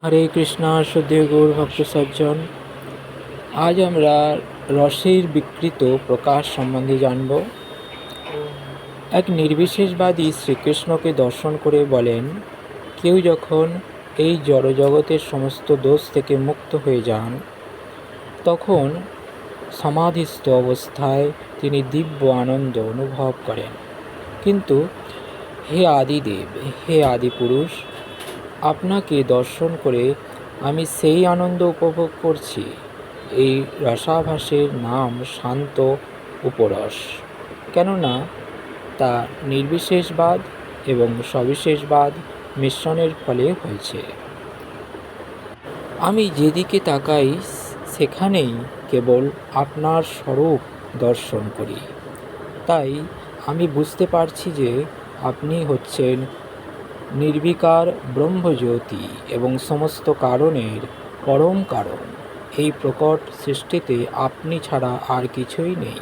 হরে কৃষ্ণা শ্রদ্ধেয় গৌর ভক্ত সজ্জন। আজ আমরা রসের বিকৃত প্রকাশ সম্বন্ধে জানব। এক নির্বিশেষবাদী শ্রীকৃষ্ণকে দর্শন করে বলেন, কেউ যখন এই জড়জগতের সমস্ত দোষ থেকে মুক্ত হয়ে যান, তখন সমাধিস্থ অবস্থায় তিনি দিব্য আনন্দ অনুভব করেন। কিন্তু হে আদিদেব, হে আদিপুরুষ, আপনাকে দর্শন করে আমি সেই আনন্দ উপভোগ করছি। এই রসাভাসের নাম শান্ত উপরস, কেননা তা নির্বিশেষবাদ এবং সবিশেষবাদ মিশ্রণের ফলে হয়েছে। আমি যেদিকে তাকাই সেখানেই কেবল আপনার স্বরূপ দর্শন করি। তাই আমি বুঝতে পারছি যে আপনি হচ্ছেন নির্বিকার ব্রহ্মজ্যোতি এবং সমস্ত কারণের পরম কারণ। এই প্রকট সৃষ্টিতে আপনি ছাড়া আর কিছুই নেই।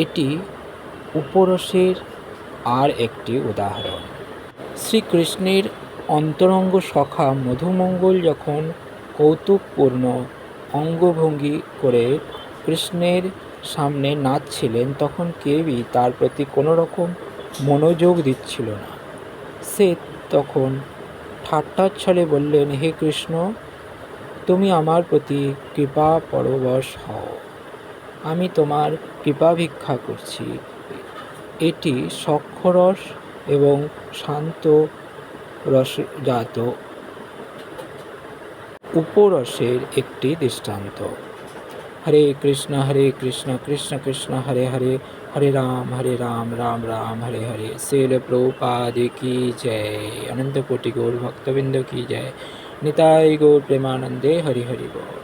এটি উপরসের আর একটি উদাহরণ। শ্রীকৃষ্ণের অন্তরঙ্গ সখা মধুমঙ্গল যখন কৌতুকপূর্ণ অঙ্গভঙ্গি করে কৃষ্ণের সামনে নাচছিলেন, তখন কেউই তার প্রতি কোনো রকম মনোযোগ দিচ্ছিল না। সে তখন ঠাট্টার ছলে বললেন, হে কৃষ্ণ, তুমি আমার প্রতি কৃপা পরবশ হও, আমি তোমার কৃপা ভিক্ষা করছি। এটি সক্ষরস এবং শান্ত রসজাত উপরসের একটি দৃষ্টান্ত। হরে কৃষ্ণ কৃষ্ণ কৃষ্ণ হরে হরে, হরে রাম রাম রাম হরে হরে। শিল প্রভুপাদ কি জয়। অনন্ত কোটি গৌর ভক্তবৃন্দ কি জয়। নিতাই গৌর প্রেমানন্দে হরি হরি বল।